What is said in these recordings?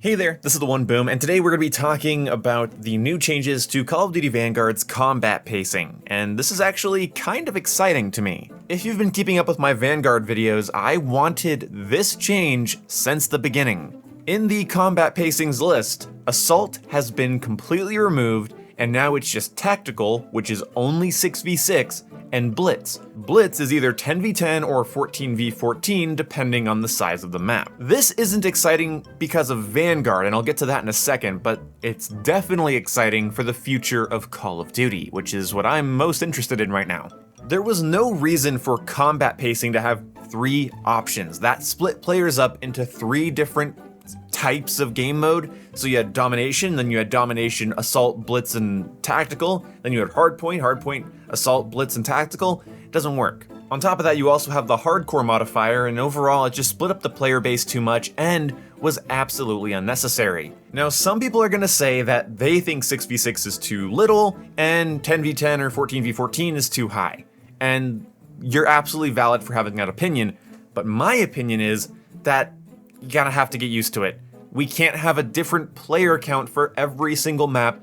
Hey there, this is the One Boom, and today we're going to be talking about the new changes to Call of Duty Vanguard's combat pacing, and this is actually kind of exciting to me. If you've been keeping up with my Vanguard videos, I wanted this change since the beginning. In the combat pacings list, Assault has been completely removed, and now it's just Tactical, which is only 6v6, and Blitz. Blitz is either 10v10 or 14v14 depending on the size of the map. This isn't exciting because of Vanguard, and I'll get to that in a second, but it's definitely exciting for the future of Call of Duty, which is what I'm most interested in right now. There was no reason for combat pacing to have three options. That split players up into three different types of game mode. So you had Domination, then you had Domination, Assault, Blitz, and Tactical. Then you had Hardpoint, Assault, Blitz, and Tactical. It doesn't work. On top of that, you also have the Hardcore modifier, and overall it just split up the player base too much and was absolutely unnecessary. Now, some people are gonna say that they think 6v6 is too little and 10v10 or 14v14 is too high. And you're absolutely valid for having that opinion, but my opinion is that you gotta have to get used to it. We can't have a different player count for every single map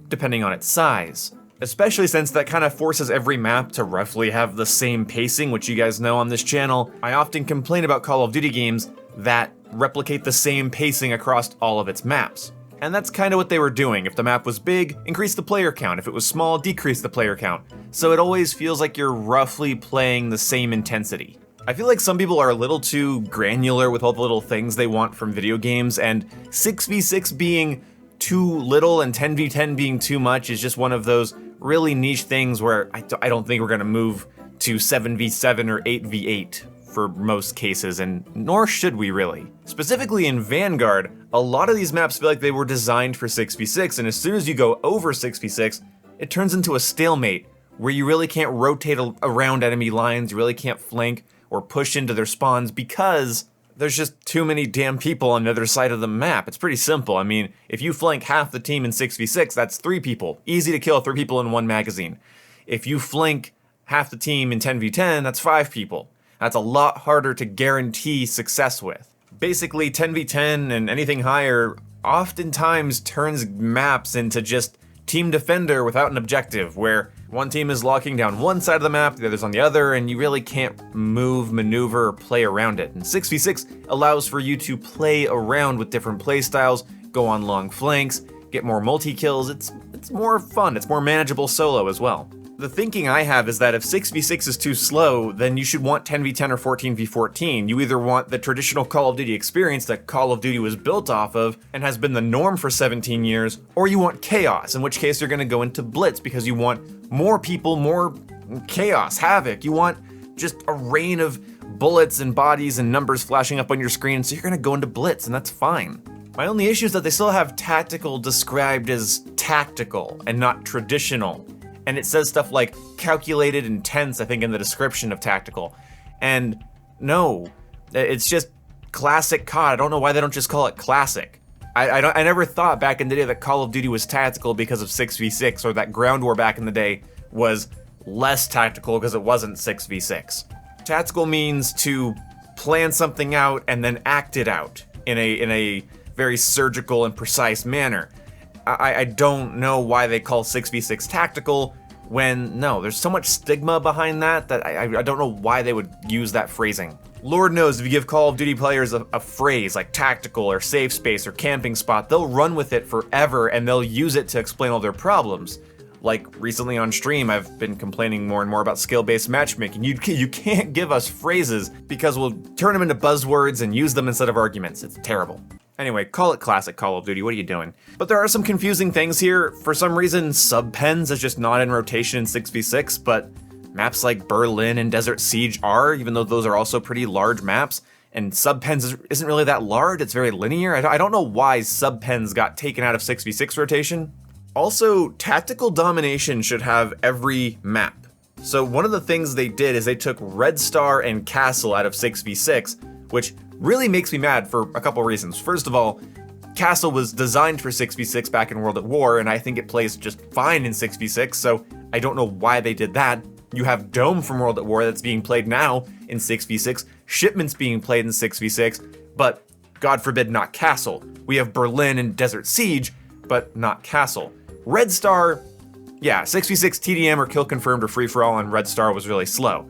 depending on its size. Especially since that kind of forces every map to roughly have the same pacing, which you guys know on this channel. I often complain about Call of Duty games that replicate the same pacing across all of its maps. And that's kind of what they were doing. If the map was big, increase the player count. If it was small, decrease the player count. So it always feels like you're roughly playing the same intensity. I feel like some people are a little too granular with all the little things they want from video games, and 6v6 being too little and 10v10 being too much is just one of those really niche things where I don't think we're gonna move to 7v7 or 8v8 for most cases, and nor should we really. Specifically in Vanguard, a lot of these maps feel like they were designed for 6v6, and as soon as you go over 6v6, it turns into a stalemate where you really can't rotate around enemy lines, you really can't flank or push into their spawns because there's just too many damn people on the other side of the map. It's pretty simple. I mean, if you flank half the team in 6v6, that's 3 people. Easy to kill 3 people in one magazine. If you flank half the team in 10v10, that's 5 people. That's a lot harder to guarantee success with. Basically, 10v10 and anything higher oftentimes turns maps into just team defender without an objective, where one team is locking down one side of the map, the other's on the other, and you really can't move, maneuver, or play around it. And 6v6 allows for you to play around with different playstyles, go on long flanks, get more multi-kills. It's more fun, it's more manageable solo as well. The thinking I have is that if 6v6 is too slow, then you should want 10v10 or 14v14. You either want the traditional Call of Duty experience that Call of Duty was built off of and has been the norm for 17 years, or you want chaos, in which case you're gonna go into Blitz because you want more people, more chaos, havoc. You want just a rain of bullets and bodies and numbers flashing up on your screen, so you're gonna go into Blitz, and that's fine. My only issue is that they still have Tactical described as tactical and not traditional. And it says stuff like calculated and tense, I think, in the description of Tactical. And no, it's just classic COD. I don't know why they don't just call it classic. I never thought back in the day that Call of Duty was tactical because of 6v6, or that Ground War back in the day was less tactical because it wasn't 6v6. Tactical means to plan something out and then act it out in a very surgical and precise manner. I don't know why they call 6v6 tactical when, no, there's so much stigma behind that I don't know why they would use that phrasing. Lord knows if you give Call of Duty players a phrase like tactical or safe space or camping spot, they'll run with it forever and they'll use it to explain all their problems. Like recently on stream, I've been complaining more and more about skill-based matchmaking. You can't give us phrases because we'll turn them into buzzwords and use them instead of arguments. It's terrible. Anyway, call it classic Call of Duty, what are you doing? But there are some confusing things here. For some reason, sub-pens is just not in rotation in 6v6, but maps like Berlin and Desert Siege are, even though those are also pretty large maps, and sub-pens isn't really that large, it's very linear. I don't know why sub-pens got taken out of 6v6 rotation. Also, Tactical Domination should have every map. So one of the things they did is they took Red Star and Castle out of 6v6, which really makes me mad for a couple reasons. First of all, Castle was designed for 6v6 back in World at War, and I think it plays just fine in 6v6, so I don't know why they did that. You have Dome from World at War that's being played now in 6v6, Shipment's being played in 6v6, but God forbid, not Castle. We have Berlin and Desert Siege, but not Castle. Red Star, yeah, 6v6 TDM or kill confirmed or free-for-all on Red Star was really slow.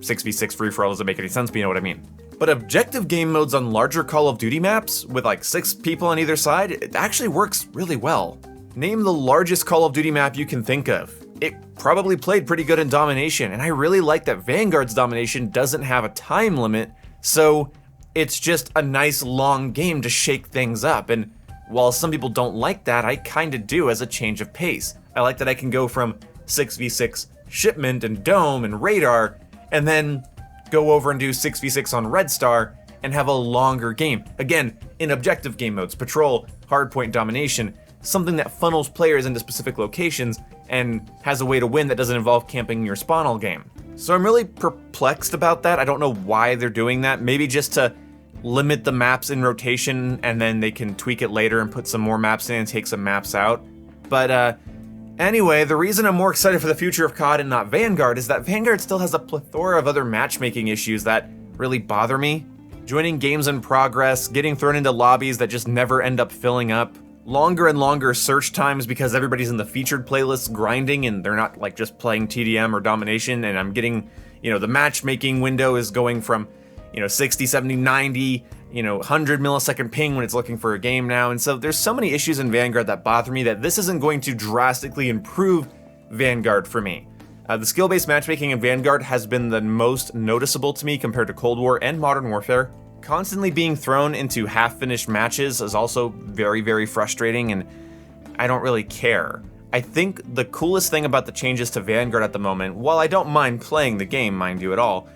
6v6 free-for-all doesn't make any sense, but you know what I mean. But objective game modes on larger Call of Duty maps, with like 6 people on either side, it actually works really well. Name the largest Call of Duty map you can think of. It probably played pretty good in domination, and I really like that Vanguard's domination doesn't have a time limit, so it's just a nice long game to shake things up, and while some people don't like that, I kinda do as a change of pace. I like that I can go from 6v6 Shipment and Dome and Radar, and then go over and do 6v6 on Red Star and have a longer game. Again, in objective game modes, Patrol, Hardpoint, Domination, something that funnels players into specific locations and has a way to win that doesn't involve camping your spawn all game. So I'm really perplexed about that. I don't know why they're doing that. Maybe just to limit the maps in rotation and then they can tweak it later and put some more maps in and take some maps out. But anyway, the reason I'm more excited for the future of COD and not Vanguard is that Vanguard still has a plethora of other matchmaking issues that really bother me. Joining games in progress, getting thrown into lobbies that just never end up filling up, longer and longer search times because everybody's in the featured playlists grinding and they're not like just playing TDM or domination, and I'm getting, the matchmaking window is going from, 60, 70, 90, 100 millisecond ping when it's looking for a game now. And so there's so many issues in Vanguard that bother me that this isn't going to drastically improve Vanguard for me. The skill-based matchmaking in Vanguard has been the most noticeable to me compared to Cold War and Modern Warfare. Constantly being thrown into half-finished matches is also very, very frustrating, and I don't really care. I think the coolest thing about the changes to Vanguard at the moment, while I don't mind playing the game, mind you, at all,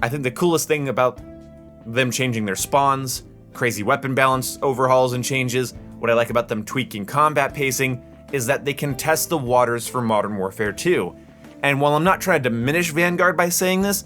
I think the coolest thing about them changing their spawns, crazy weapon balance overhauls and changes, what I like about them tweaking combat pacing, is that they can test the waters for Modern Warfare 2. And while I'm not trying to diminish Vanguard by saying this,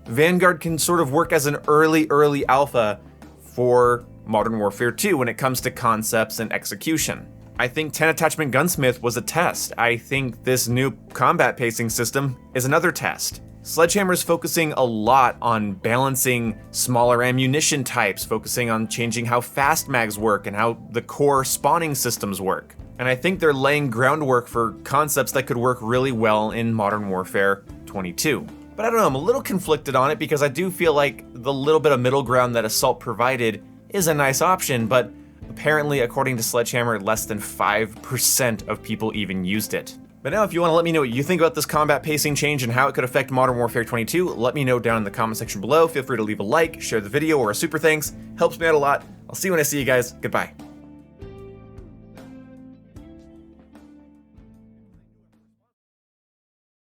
Vanguard can sort of work as an early alpha for Modern Warfare 2 when it comes to concepts and execution. I think 10 Attachment Gunsmith was a test. I think this new combat pacing system is another test. Sledgehammer's focusing a lot on balancing smaller ammunition types, focusing on changing how fast mags work and how the core spawning systems work. And I think they're laying groundwork for concepts that could work really well in Modern Warfare 22. But I don't know, I'm a little conflicted on it because I do feel like the little bit of middle ground that Assault provided is a nice option, but apparently, according to Sledgehammer, less than 5% of people even used it. But now if you want to let me know what you think about this combat pacing change and how it could affect Modern Warfare 22, let me know down in the comment section below. Feel free to leave a like, share the video, or a super thanks. Helps me out a lot. I'll see you when I see you guys. Goodbye.